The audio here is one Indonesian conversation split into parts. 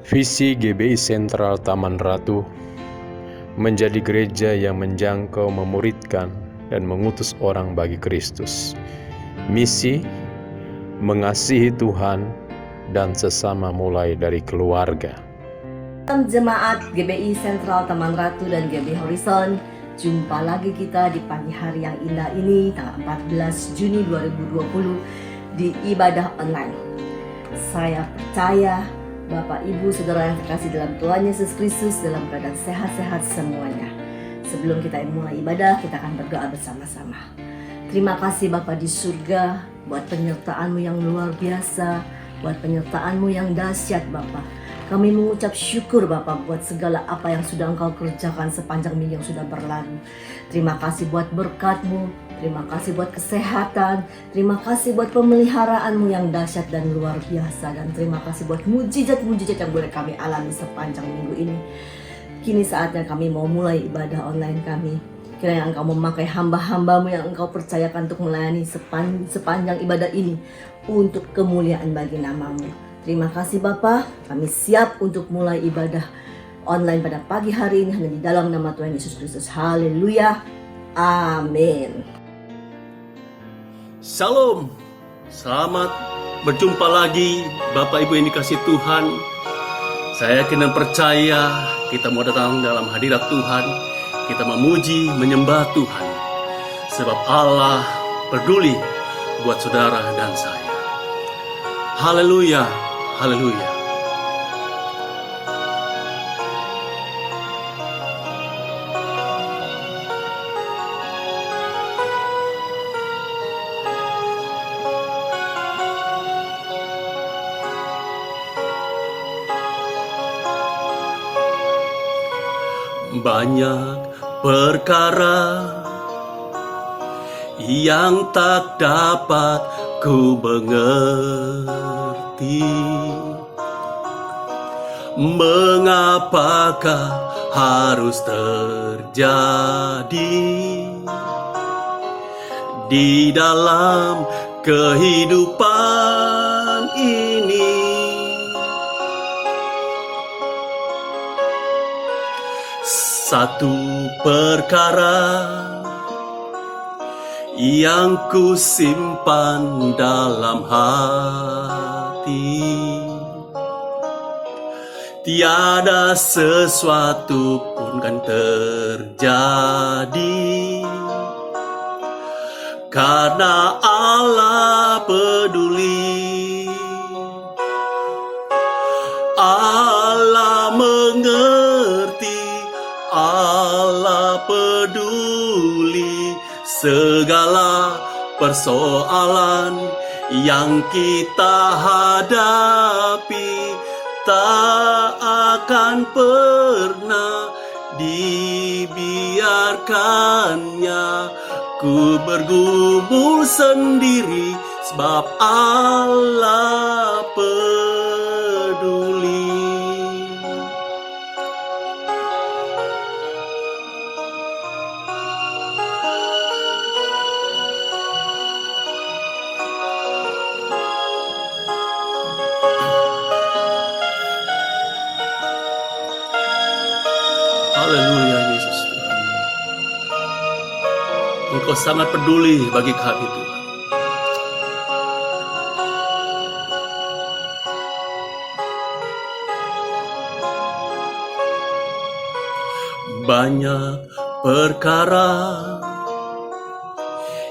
Visi GBI Sentral Taman Ratu menjadi gereja yang menjangkau, memuridkan, dan mengutus orang bagi Kristus. Misi mengasihi Tuhan dan sesama mulai dari keluarga. Jemaat GBI Sentral Taman Ratu dan GBI Horizon, jumpa lagi kita di pagi hari yang indah ini, tanggal 14 Juni 2020 di ibadah online. Saya percaya Bapak, Ibu, Saudara yang terkasih dalam Tuhan Yesus Kristus dalam keadaan sehat-sehat semuanya. Sebelum kita mulai ibadah, kita akan berdoa bersama-sama. Terima kasih Bapa di surga buat penyertaan-Mu yang luar biasa, buat penyertaan-Mu yang dahsyat Bapa. Kami mengucap syukur Bapak buat segala apa yang sudah Engkau kerjakan sepanjang minggu yang sudah berlalu. Terima kasih buat berkat-Mu, terima kasih buat kesehatan, terima kasih buat pemeliharaanmu yang dahsyat dan luar biasa, dan terima kasih buat mujizat-mujizat yang boleh kami alami sepanjang minggu ini. Kini saatnya kami mau mulai ibadah online kami. Kiranya Engkau memakai hamba-hambamu yang Engkau percayakan untuk melayani sepanjang ibadah ini untuk kemuliaan bagi nama-Mu. Terima kasih Bapa, kami siap untuk mulai ibadah online pada pagi hari ini hanya di dalam nama Tuhan Yesus Kristus. Haleluya, amin. Shalom, selamat berjumpa lagi Bapak Ibu yang dikasih Tuhan. Saya yakin dan percaya kita mau datang dalam hadirat Tuhan. Kita memuji, menyembah Tuhan, sebab Allah peduli buat saudara dan saya. Haleluya, haleluya. Banyak perkara yang tak dapat ku mengerti. Mengapakah harus terjadi di dalam kehidupan ini? Satu perkara yang ku simpan dalam hati, tiada sesuatu pun kan terjadi, karena Allah peduli. Allah mengerti, Allah peduli segala persoalan yang kita hadapi. Tak akan pernah dibiarkannya ku bergumul sendiri, sebab Allah peduli. Haleluya Yesus Tuhan. Engkau sangat peduli bagi kami Tuhan. Banyak perkara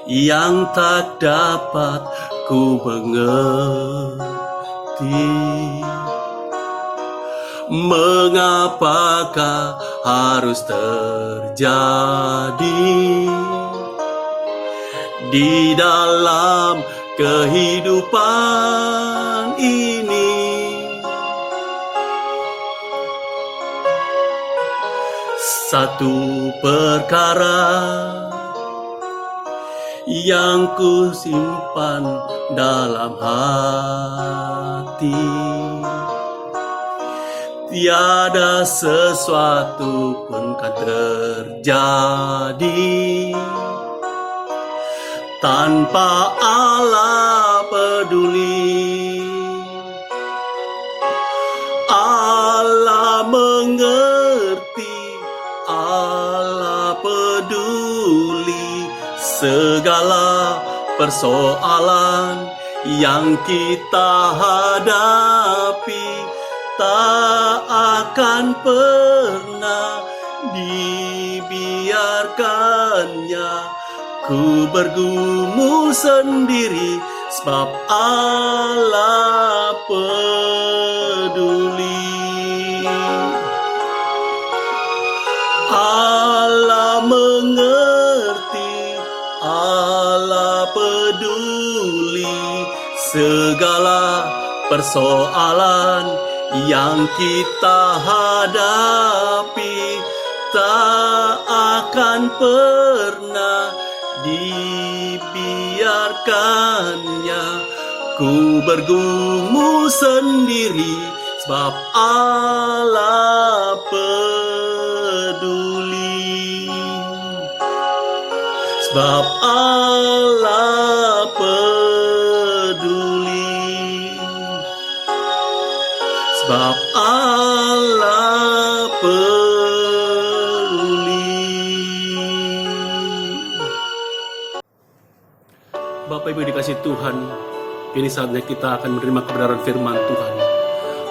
yang tak dapat ku mengerti. Mengapakah harus terjadi di dalam kehidupan ini? Satu perkara yang ku simpan dalam hati, tiada sesuatu pun kan terjadi tanpa Allah peduli. mengerti, Allah peduli segala persoalan yang kita hadapi. Tak akan pernah dibiarkannya ku bergumul sendiri, sebab Allah peduli. Allah mengerti, Allah peduli segala persoalan yang kita hadapi. Tak akan pernah dibiarkannya ku bergumul sendiri, sebab Allah peduli. Sebab Allah peduli. Sebab Allah peduli. Bapak Ibu dikasih Tuhan, ini saatnya kita akan menerima kebenaran firman Tuhan.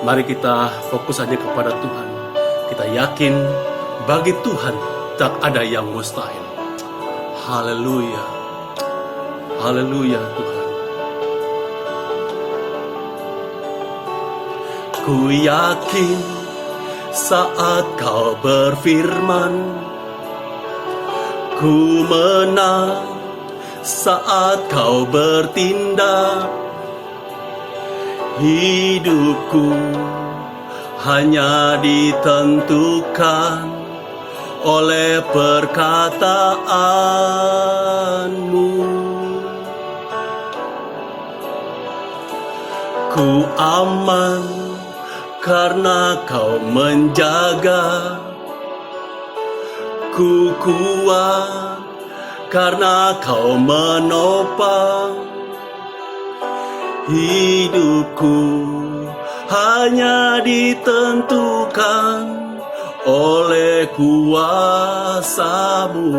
Mari kita fokus saja kepada Tuhan. Kita yakin bagi Tuhan tak ada yang mustahil. Haleluya. Haleluya Tuhan. Ku yakin saat kau berfirman, ku menang saat kau bertindak. Hidupku hanya ditentukan oleh perkataanmu. Ku aman karena kau menjaga. Ku kuat karena kau menopang. Hidupku hanya ditentukan oleh kuasa-Mu.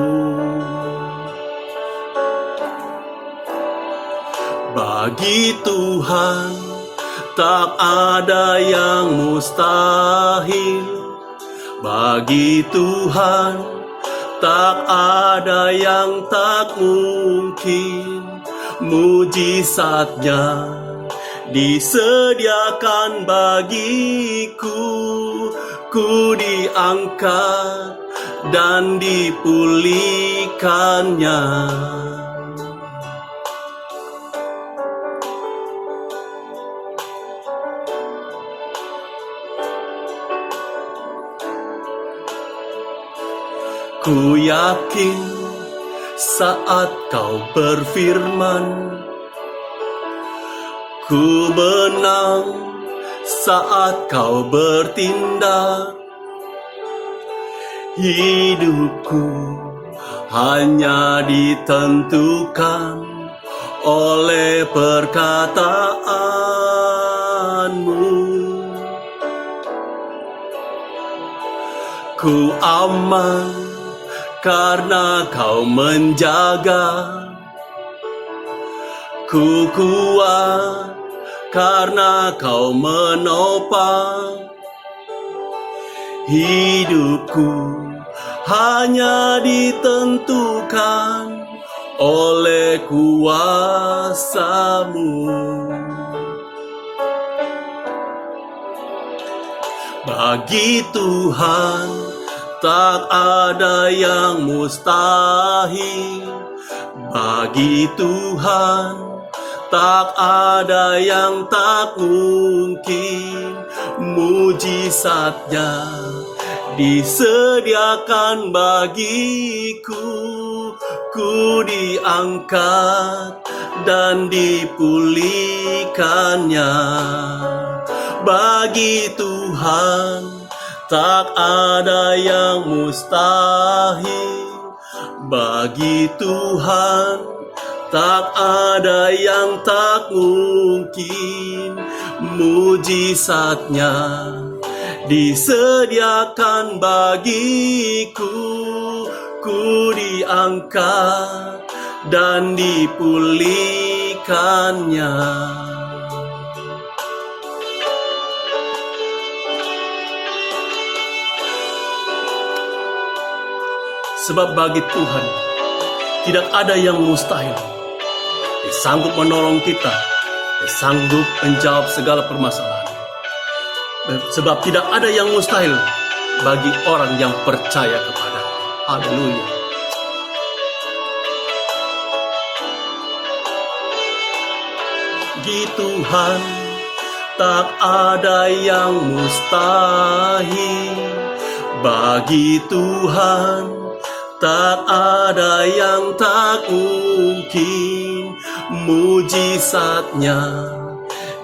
Bagi Tuhan tak ada yang mustahil. Bagi Tuhan tak ada yang tak mungkin. Mujizatnya disediakan bagiku. Ku diangkat dan dipulihkannya. Ku yakin saat kau berfirman, ku menang saat kau bertindak. Hidupku hanya ditentukan oleh perkataanmu. Ku aman karena kau menjaga. Ku kuat karena kau menopang. Hidupku hanya ditentukan oleh kuasa-Mu. Bagi Tuhan tak ada yang mustahil. Bagi Tuhan tak ada yang tak mungkin. Mujizatnya disediakan bagiku. Ku diangkat dan dipulihkannya. Bagi Tuhan tak ada yang mustahil. Bagi Tuhan tak ada yang tak mungkin. Mujizatnya disediakan bagiku. Ku diangkat dan dipulihkannya. Sebab bagi Tuhan tidak ada yang mustahil. Dia sanggup menolong kita, Dia sanggup menjawab segala permasalahan. Sebab tidak ada yang mustahil bagi orang yang percaya kepada. Haleluya. Di Tuhan tak ada yang mustahil. Bagi Tuhan tak ada yang tak mungkin. Mujizatnya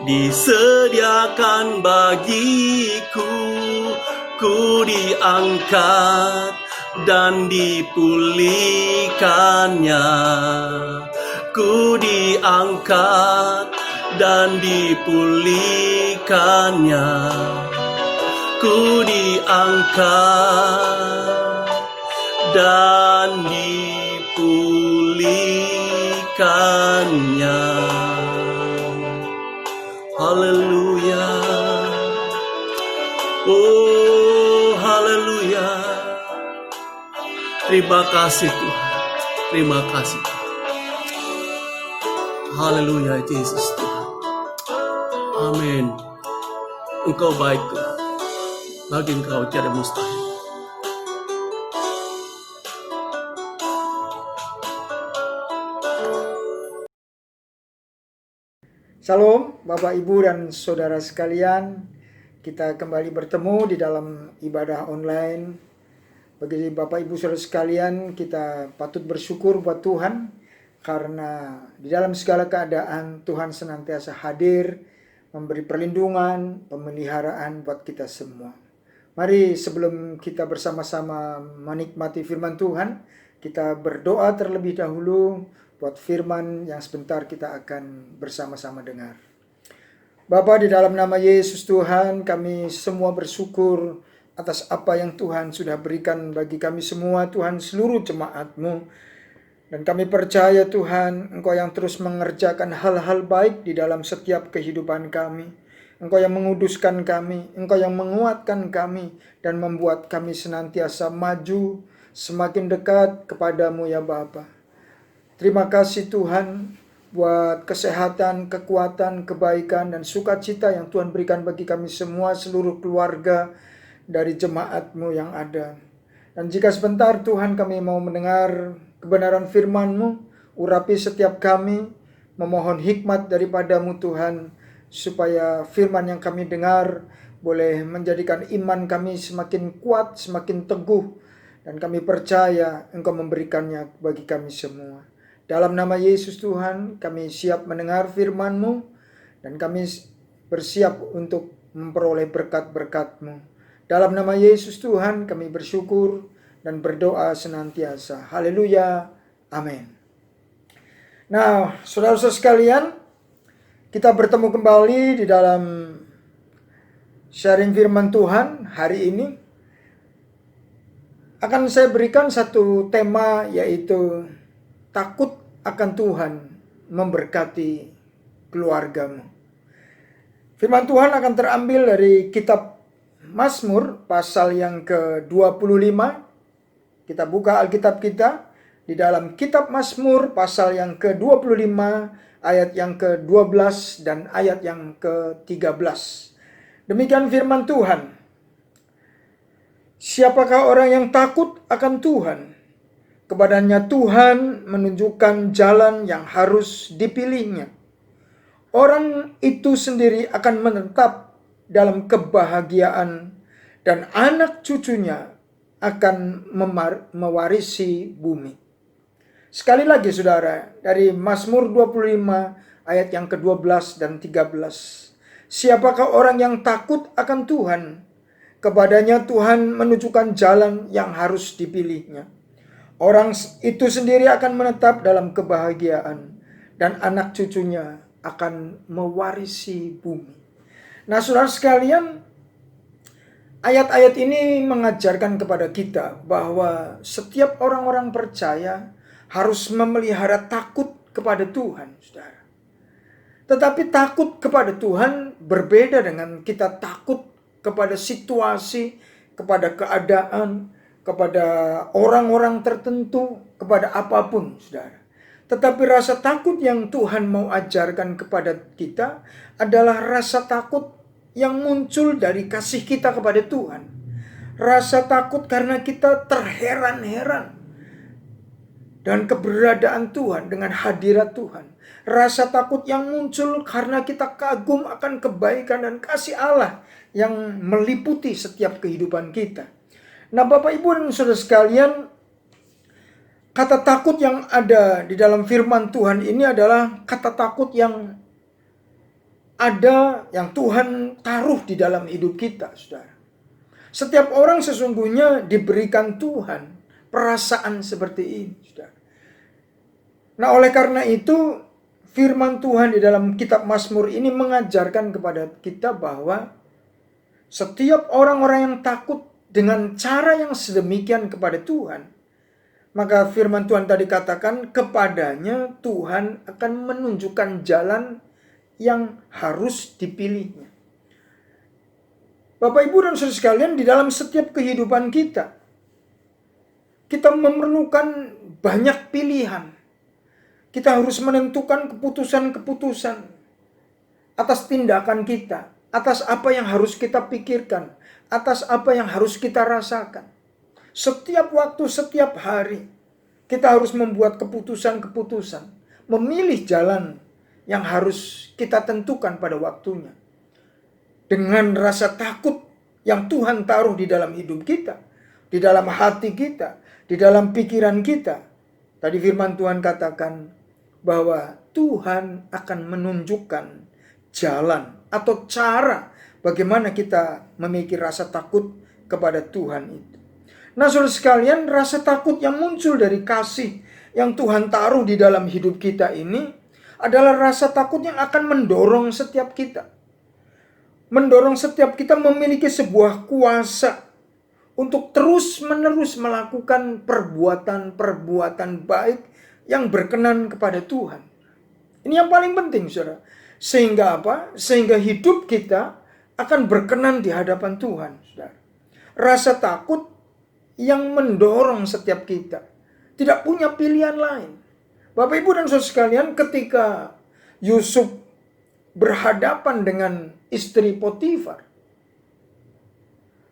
disediakan bagiku. Ku diangkat dan dipulihkannya. Ku diangkat dan dipulihkannya. Ku diangkat dan dipulihkannya. Haleluya. Oh, haleluya. Terima kasih Tuhan. Terima kasih Tuhan. Haleluya Yesus Tuhan. Amin. Engkau baik Tuhan. Bagi Engkau tiada mustahil. Shalom Bapak Ibu dan Saudara sekalian. Kita kembali bertemu di dalam ibadah online. Bagi Bapak Ibu Saudara sekalian, kita patut bersyukur buat Tuhan karena di dalam segala keadaan Tuhan senantiasa hadir, memberi perlindungan, pemeliharaan buat kita semua. Mari sebelum kita bersama-sama menikmati firman Tuhan, kita berdoa terlebih dahulu buat firman yang sebentar kita akan bersama-sama dengar. Bapa, di dalam nama Yesus Tuhan, kami semua bersyukur atas apa yang Tuhan sudah berikan bagi kami semua, Tuhan, seluruh jemaat-Mu. Dan kami percaya Tuhan, Engkau yang terus mengerjakan hal-hal baik di dalam setiap kehidupan kami. Engkau yang menguduskan kami, Engkau yang menguatkan kami, dan membuat kami senantiasa maju, semakin dekat kepadamu ya Bapa. Terima kasih Tuhan buat kesehatan, kekuatan, kebaikan, dan sukacita yang Tuhan berikan bagi kami semua, seluruh keluarga dari jemaat-Mu yang ada. Dan jika sebentar Tuhan kami mau mendengar kebenaran firman-Mu, urapi setiap kami, memohon hikmat daripada-Mu Tuhan, supaya firman yang kami dengar boleh menjadikan iman kami semakin kuat, semakin teguh, dan kami percaya Engkau memberikannya bagi kami semua. Dalam nama Yesus Tuhan, kami siap mendengar firman-Mu, dan kami bersiap untuk memperoleh berkat-berkat-Mu. Dalam nama Yesus Tuhan, kami bersyukur dan berdoa senantiasa. Haleluya. Amin. Nah, saudara-saudara sekalian, kita bertemu kembali di dalam sharing firman Tuhan hari ini. Akan saya berikan satu tema, yaitu takut akan Tuhan memberkati keluargamu. Firman Tuhan akan terambil dari kitab Mazmur pasal yang ke-25. Kita buka Alkitab kita di dalam kitab Mazmur pasal yang ke-25 ayat yang ke-12 dan ayat yang ke-13. Demikian firman Tuhan. Siapakah orang yang takut akan Tuhan? Kepadanya Tuhan menunjukkan jalan yang harus dipilihnya. Orang itu sendiri akan menetap dalam kebahagiaan, dan anak cucunya akan mewarisi bumi. Sekali lagi saudara, dari Mazmur 25 ayat yang ke-12 dan 13. Siapakah orang yang takut akan Tuhan? Kepadanya Tuhan menunjukkan jalan yang harus dipilihnya. Orang itu sendiri akan menetap dalam kebahagiaan, dan anak cucunya akan mewarisi bumi. Nah saudara sekalian, Ayat-ayat ini mengajarkan kepada kita bahwa setiap orang-orang percaya harus memelihara takut kepada Tuhan, saudara. Tetapi takut kepada Tuhan berbeda dengan kita takut kepada situasi, kepada keadaan, kepada orang-orang tertentu, kepada apapun, saudara. Tetapi rasa takut yang Tuhan mau ajarkan kepada kita adalah rasa takut yang muncul dari kasih kita kepada Tuhan. Rasa takut karena kita terheran-heran dengan keberadaan Tuhan, dengan hadirat Tuhan. Rasa takut yang muncul karena kita kagum akan kebaikan dan kasih Allah yang meliputi setiap kehidupan kita. Nah, Bapak Ibu dan Saudara sekalian, kata takut yang ada di dalam firman Tuhan ini adalah kata takut yang ada, yang Tuhan taruh di dalam hidup kita, saudara. Setiap orang sesungguhnya diberikan Tuhan perasaan seperti ini, saudara. Nah, oleh karena itu firman Tuhan di dalam kitab Mazmur ini mengajarkan kepada kita bahwa setiap orang-orang yang takut dengan cara yang sedemikian kepada Tuhan, maka firman Tuhan tadi katakan kepadanya Tuhan akan menunjukkan jalan yang harus dipilihnya. Bapak, Ibu, dan Saudara sekalian, di dalam setiap kehidupan kita memerlukan banyak pilihan. Kita harus menentukan keputusan-keputusan atas tindakan kita, atas apa yang harus kita pikirkan, atas apa yang harus kita rasakan. Setiap waktu, setiap hari, kita harus membuat keputusan-keputusan, memilih jalan yang harus kita tentukan pada waktunya. Dengan rasa takut yang Tuhan taruh di dalam hidup kita, di dalam hati kita, di dalam pikiran kita. Tadi firman Tuhan katakan bahwa Tuhan akan menunjukkan jalan atau cara bagaimana kita memiliki rasa takut kepada Tuhan itu. Nah, saudara sekalian, rasa takut yang muncul dari kasih yang Tuhan taruh di dalam hidup kita ini adalah rasa takut yang akan mendorong setiap kita. Mendorong setiap kita memiliki sebuah kuasa untuk terus-menerus melakukan perbuatan-perbuatan baik yang berkenan kepada Tuhan. Ini yang paling penting, saudara. Sehingga apa? Sehingga hidup kita akan berkenan di hadapan Tuhan, saudara. Rasa takut yang mendorong setiap kita. Tidak punya pilihan lain. Bapak, Ibu, dan Saudara sekalian, ketika Yusuf berhadapan dengan istri Potifar,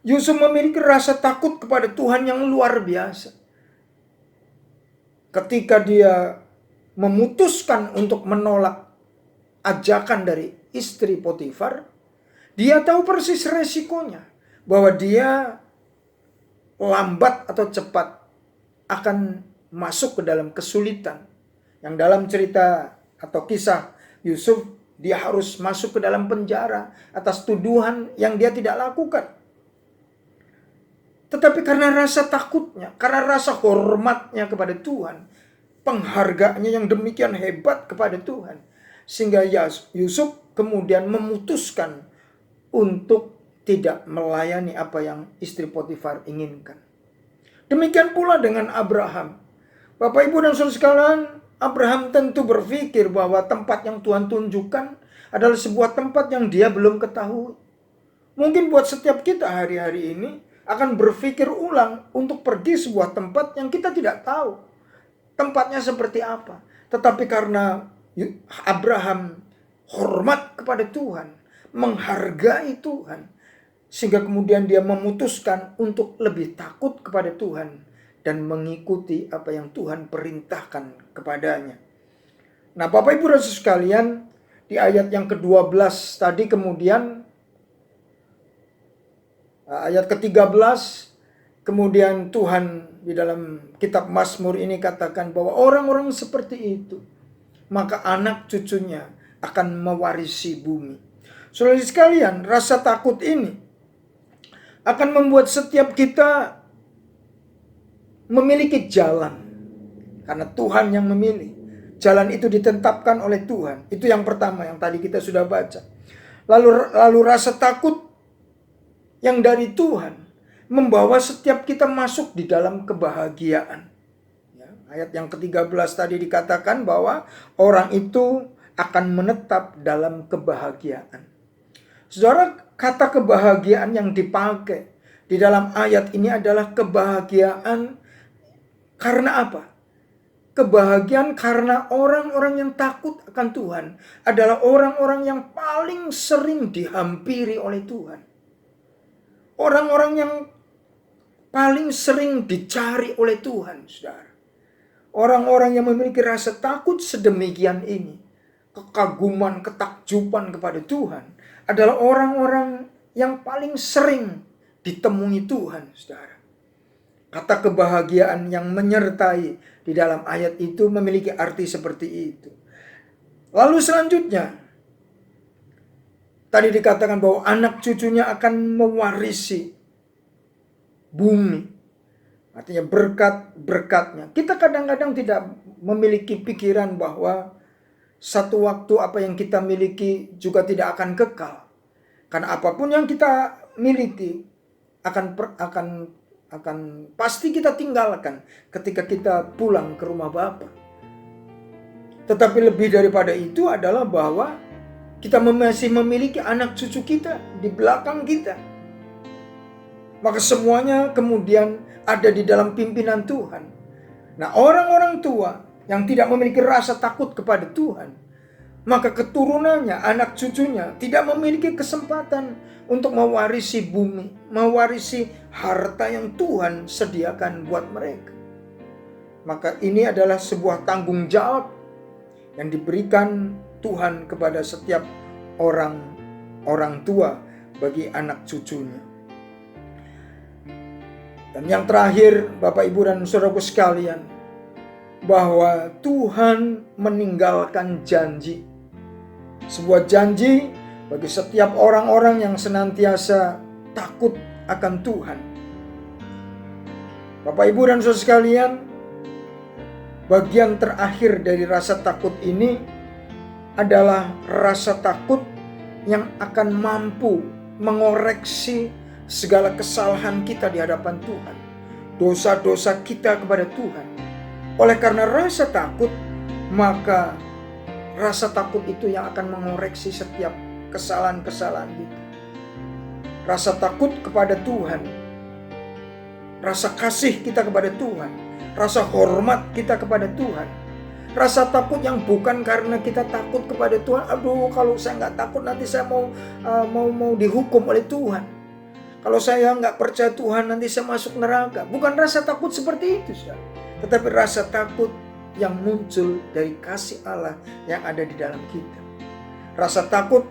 Yusuf memiliki rasa takut kepada Tuhan yang luar biasa. Ketika dia memutuskan untuk menolak ajakan dari istri Potifar, dia tahu persis resikonya, bahwa dia lambat atau cepat akan masuk ke dalam kesulitan. Yang dalam cerita atau kisah Yusuf, dia harus masuk ke dalam penjara atas tuduhan yang dia tidak lakukan. Tetapi karena rasa takutnya, karena rasa hormatnya kepada Tuhan, penghargaannya yang demikian hebat kepada Tuhan, sehingga Yusuf kemudian memutuskan untuk tidak melayani apa yang istri Potifar inginkan. Demikian pula dengan Abraham. Bapak, Ibu, dan Saudara sekalian, Abraham tentu berpikir bahwa tempat yang Tuhan tunjukkan adalah sebuah tempat yang dia belum ketahui. Mungkin buat setiap kita hari-hari ini akan berpikir ulang untuk pergi sebuah tempat yang kita tidak tahu tempatnya seperti apa. Tetapi karena Abraham hormat kepada Tuhan, menghargai Tuhan, sehingga kemudian dia memutuskan untuk lebih takut kepada Tuhan dan mengikuti apa yang Tuhan perintahkan kepadanya. Nah, Bapak, Ibu, dan Saudara sekalian, di ayat yang ke-12 tadi kemudian ayat ke-13 kemudian Tuhan di dalam kitab Mazmur ini katakan bahwa orang-orang seperti itu maka anak cucunya akan mewarisi bumi. Saudara sekalian, rasa takut ini akan membuat setiap kita memiliki jalan. Karena Tuhan yang memilih. Jalan itu ditetapkan oleh Tuhan. Itu yang pertama yang tadi kita sudah baca. Lalu rasa takut yang dari Tuhan membawa setiap kita masuk di dalam kebahagiaan. Ya, ayat yang ke-13 tadi dikatakan bahwa orang itu akan menetap dalam kebahagiaan. Saudara, kata kebahagiaan yang dipakai di dalam ayat ini adalah kebahagiaan karena apa? Kebahagiaan karena orang-orang yang takut akan Tuhan adalah orang-orang yang paling sering dihampiri oleh Tuhan. Orang-orang yang paling sering dicari oleh Tuhan, saudara. Orang-orang yang memiliki rasa takut sedemikian ini, kekaguman, ketakjuban kepada Tuhan, adalah orang-orang yang paling sering ditemui Tuhan, saudara. Kata kebahagiaan yang menyertai di dalam ayat itu memiliki arti seperti itu. Lalu selanjutnya, tadi dikatakan bahwa anak cucunya akan mewarisi bumi. Artinya berkat-berkatnya. Kita kadang-kadang tidak memiliki pikiran bahwa satu waktu apa yang kita miliki juga tidak akan kekal. Karena apapun yang kita miliki akan pasti kita tinggalkan ketika kita pulang ke rumah Bapa. Tetapi lebih daripada itu adalah bahwa kita masih memiliki anak cucu kita di belakang kita. Maka semuanya kemudian ada di dalam pimpinan Tuhan. Nah, orang-orang tua yang tidak memiliki rasa takut kepada Tuhan, maka keturunannya, anak cucunya tidak memiliki kesempatan untuk mewarisi bumi, mewarisi harta yang Tuhan sediakan buat mereka. Maka ini adalah sebuah tanggung jawab yang diberikan Tuhan kepada setiap orang tua bagi anak cucunya. Dan yang terakhir, Bapak Ibu dan Saudaraku sekalian, bahwa Tuhan meninggalkan janji. Sebuah janji bagi setiap orang-orang yang senantiasa takut akan Tuhan. Bapak Ibu dan Saudara sekalian, bagian terakhir dari rasa takut ini adalah rasa takut yang akan mampu mengoreksi segala kesalahan kita di hadapan Tuhan, dosa-dosa kita kepada Tuhan. Oleh karena rasa takut, maka rasa takut itu yang akan mengoreksi setiap kesalahan-kesalahan kita. Rasa takut kepada Tuhan, rasa kasih kita kepada Tuhan, rasa hormat kita kepada Tuhan, rasa takut yang bukan karena kita takut kepada Tuhan. Aduh, kalau saya nggak takut nanti saya mau dihukum oleh Tuhan. Kalau saya nggak percaya Tuhan nanti saya masuk neraka. Bukan rasa takut seperti itu, saudara. Tetapi rasa takut yang muncul dari kasih Allah yang ada di dalam kita. Rasa takut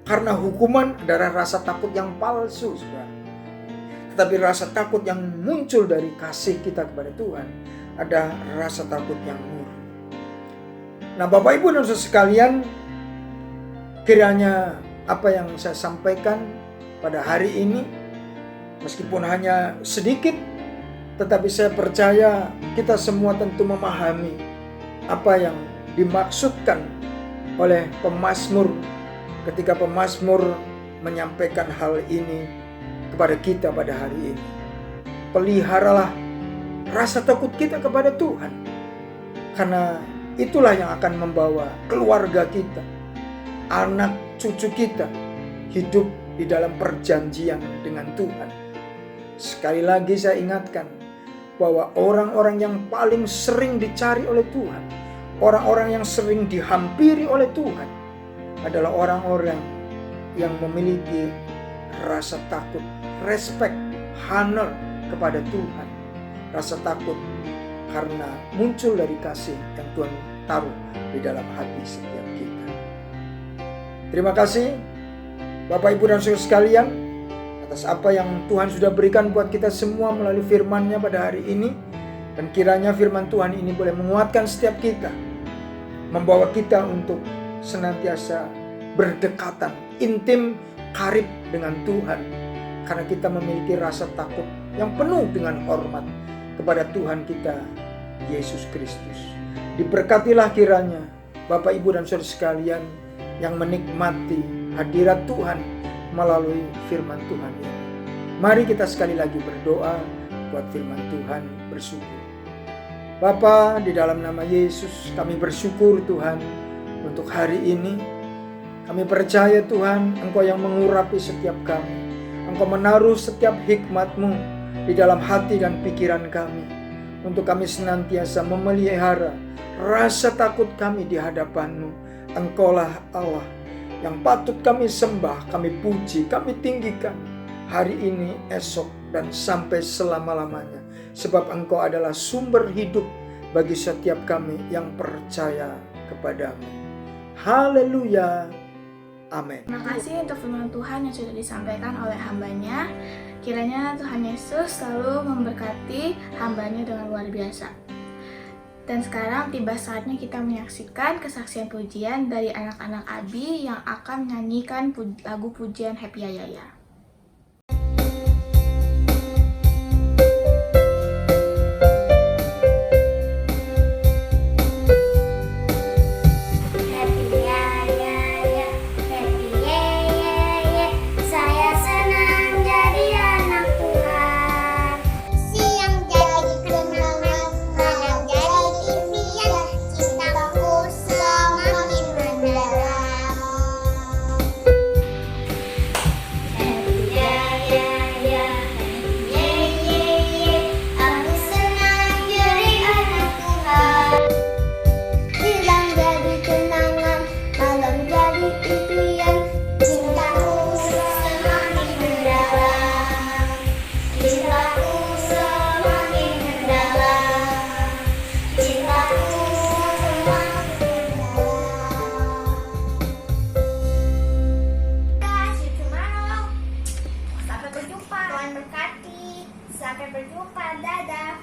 karena hukuman adalah rasa takut yang palsu, saudara. Tetapi rasa takut yang muncul dari kasih kita kepada Tuhan ada rasa takut yang murni. Nah, Bapak Ibu dan Saudara sekalian, kiranya apa yang saya sampaikan pada hari ini, meskipun hanya sedikit, tetapi saya percaya kita semua tentu memahami apa yang dimaksudkan oleh pemazmur ketika pemazmur menyampaikan hal ini kepada kita pada hari ini. Peliharalah rasa takut kita kepada Tuhan, karena itulah yang akan membawa keluarga kita, anak cucu kita hidup di dalam perjanjian dengan Tuhan. Sekali lagi saya ingatkan bahwa orang-orang yang paling sering dicari oleh Tuhan, orang-orang yang sering dihampiri oleh Tuhan adalah orang-orang yang memiliki rasa takut, respect, honor kepada Tuhan. Rasa takut karena muncul dari kasih yang Tuhan taruh di dalam hati setiap kita. Terima kasih Bapak Ibu dan Saudara sekalian atas apa yang Tuhan sudah berikan buat kita semua melalui firman-Nya pada hari ini. Dan kiranya firman Tuhan ini boleh menguatkan setiap kita, membawa kita untuk senantiasa berdekatan, intim, karib dengan Tuhan. Karena kita memiliki rasa takut yang penuh dengan hormat kepada Tuhan kita, Yesus Kristus. Diberkatilah kiranya Bapak Ibu dan Saudara sekalian yang menikmati hadirat Tuhan melalui firman Tuhan ini. Mari kita sekali lagi berdoa buat firman Tuhan, bersyukur. Bapa, di dalam nama Yesus kami bersyukur Tuhan untuk hari ini. Kami percaya Tuhan, Engkau yang mengurapi setiap kami. Engkau menaruh setiap hikmat-Mu di dalam hati dan pikiran kami, untuk kami senantiasa memelihara rasa takut kami di hadapan-Mu. Engkaulah Allah yang patut kami sembah, kami puji, kami tinggikan hari ini, esok, dan sampai selama-lamanya. Sebab Engkau adalah sumber hidup bagi setiap kami yang percaya kepadamu. Haleluya. Amin. Terima kasih untuk firman Tuhan yang sudah disampaikan oleh hambanya. Kiranya Tuhan Yesus selalu memberkati hambanya dengan luar biasa. Dan sekarang tiba saatnya kita menyaksikan kesaksian pujian dari anak-anak Abi yang akan menyanyikan lagu pujian Happy Ayaya. Sampai berjumpa, dadah.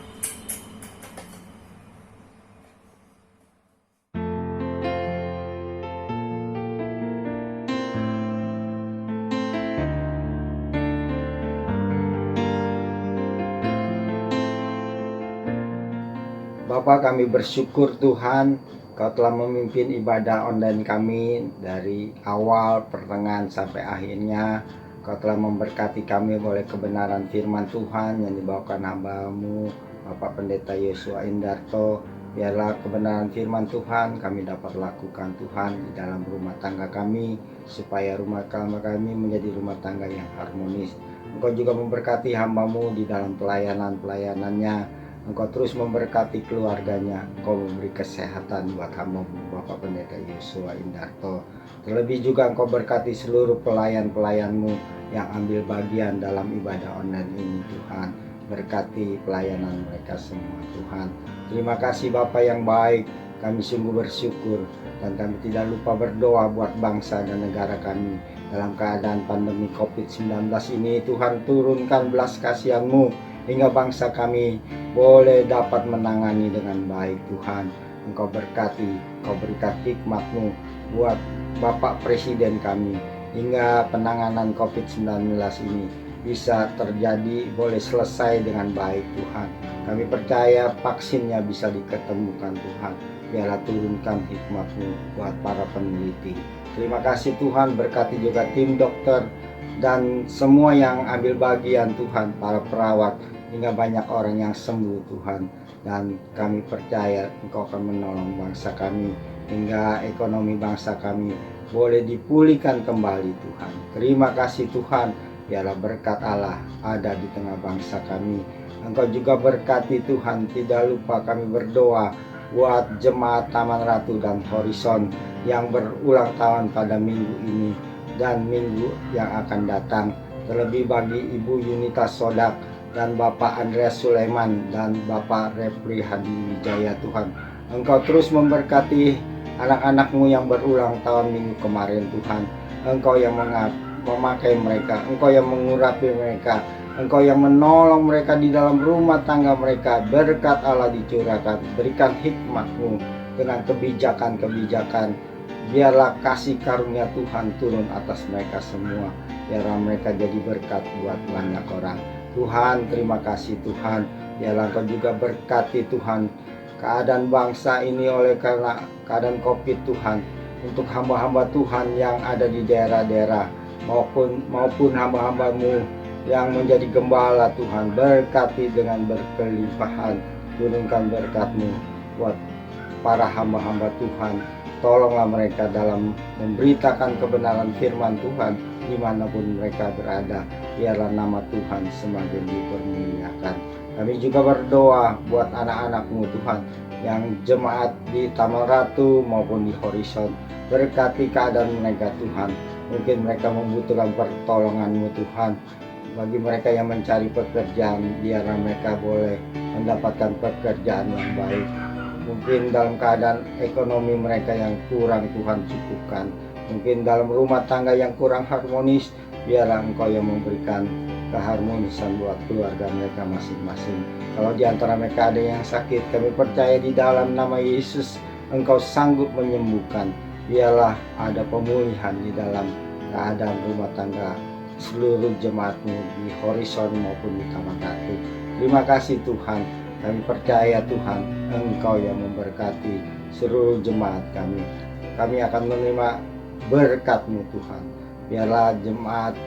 Bapa, kami bersyukur Tuhan, Kau telah memimpin ibadah online kami dari awal, pertengahan, sampai akhirnya. Kau telah memberkati kami oleh kebenaran firman Tuhan yang dibawakan hamba-Mu, Bapak Pendeta Yosua Indarto. Biarlah kebenaran firman Tuhan kami dapat lakukan Tuhan di dalam rumah tangga kami, supaya rumah tangga kami menjadi rumah tangga yang harmonis. Engkau juga memberkati hamba-Mu di dalam pelayanannya. Engkau terus memberkati keluarganya. Engkau memberi kesehatan buat hamba-Mu, Bapak Pendeta Yosua Indarto. Terlebih juga Engkau berkati seluruh pelayan-pelayan-Mu yang ambil bagian dalam ibadah online ini Tuhan. Berkati pelayanan mereka semua Tuhan. Terima kasih Bapa yang baik. Kami sungguh bersyukur dan kami tidak lupa berdoa buat bangsa dan negara kami. Dalam keadaan pandemi COVID-19 ini Tuhan, turunkan belas kasihan-Mu hingga bangsa kami boleh dapat menangani dengan baik Tuhan. Engkau berkati, Engkau berikan hikmat-Mu buat Bapak Presiden kami, hingga penanganan COVID-19 ini bisa terjadi, boleh selesai dengan baik Tuhan. Kami percaya vaksinnya bisa diketemukan Tuhan. Biarlah turunkan hikmat-Mu buat para peneliti. Terima kasih Tuhan, berkati juga tim dokter dan semua yang ambil bagian Tuhan, para perawat, hingga banyak orang yang sembuh Tuhan. Dan kami percaya Engkau akan menolong bangsa kami, hingga ekonomi bangsa kami boleh dipulihkan kembali Tuhan. Terima kasih Tuhan, biarlah berkat Allah ada di tengah bangsa kami. Engkau juga berkati Tuhan, tidak lupa kami berdoa buat jemaat Taman Ratu dan Horizon yang berulang tahun pada minggu ini dan minggu yang akan datang. Terlebih bagi Ibu Yunita Sodak dan Bapak Andreas Sulaiman dan Bapak Repli Hadi Wijaya Tuhan. Engkau terus memberkati anak-anak-Mu yang berulang tahun minggu kemarin Tuhan. Engkau yang memakai mereka, Engkau yang mengurapi mereka, Engkau yang menolong mereka di dalam rumah tangga mereka. Berkat Allah dicurahkan, berikan hikmat-Mu dengan kebijakan-kebijakan. Biarlah kasih karunia Tuhan turun atas mereka semua. Biarlah mereka jadi berkat buat banyak orang. Tuhan, terima kasih Tuhan. Biarlah Engkau juga berkati Tuhan keadaan bangsa ini oleh karena keadaan COVID Tuhan. Untuk hamba-hamba Tuhan yang ada di daerah-daerah maupun hamba-hamba-Mu yang menjadi gembala Tuhan, berkati dengan berkelimpahan, turunkan berkat-Mu buat para hamba-hamba Tuhan. Tolonglah mereka dalam memberitakan kebenaran firman Tuhan dimanapun mereka berada. Biarlah nama Tuhan semakin dipermuliakan. Kami juga berdoa buat anak-anak-Mu Tuhan, yang jemaat di Taman Ratu maupun di Horizon. Berkati keadaan mereka Tuhan. Mungkin mereka membutuhkan pertolongan-Mu Tuhan. Bagi mereka yang mencari pekerjaan, biarlah mereka boleh mendapatkan pekerjaan yang baik. Mungkin dalam keadaan ekonomi mereka yang kurang, Tuhan cukupkan. Mungkin dalam rumah tangga yang kurang harmonis, biarlah Engkau yang memberikan keharmonisan buat keluarga mereka masing-masing. Kalau di antara mereka ada yang sakit, kami percaya di dalam nama Yesus Engkau sanggup menyembuhkan. Biarlah ada pemulihan di dalam keadaan rumah tangga seluruh jemaat-Mu di Horizon maupun di Taman Ratu. Terima kasih Tuhan. Kami percaya Tuhan, Engkau yang memberkati seluruh jemaat kami. Kami akan menerima berkat-Mu Tuhan. Biarlah jemaat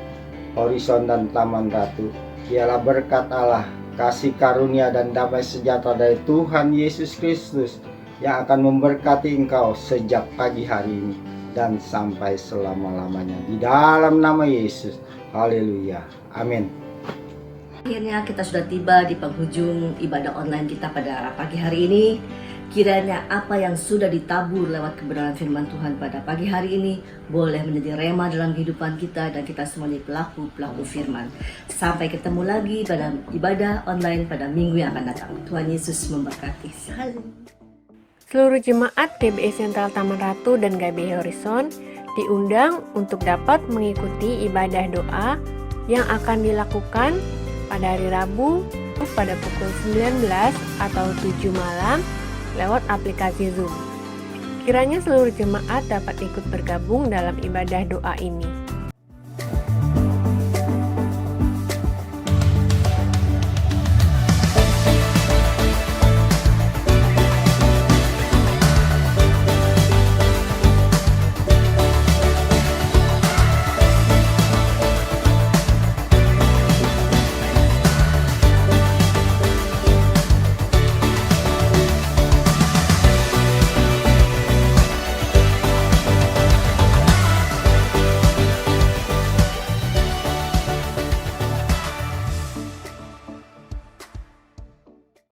Horizon dan Taman Ratu, biarlah berkat Allah, kasih karunia dan damai sejahtera dari Tuhan Yesus Kristus yang akan memberkati engkau sejak pagi hari ini dan sampai selama-lamanya. Di dalam nama Yesus. Haleluya. Amin. Akhirnya kita sudah tiba di penghujung ibadah online kita pada pagi hari ini. Kiranya apa yang sudah ditabur lewat kebenaran firman Tuhan pada pagi hari ini boleh menjadi rema dalam kehidupan kita dan kita semua menjadi pelaku-pelaku firman. Sampai ketemu lagi pada ibadah online pada minggu yang akan datang. Tuhan Yesus memberkati. Salam. Seluruh jemaat GBI Sentral Taman Ratu dan GBI Horizon diundang untuk dapat mengikuti ibadah doa yang akan dilakukan pada hari Rabu pada pukul 19 atau 7 malam lewat aplikasi Zoom. Kiranya seluruh jemaat dapat ikut bergabung dalam ibadah doa ini.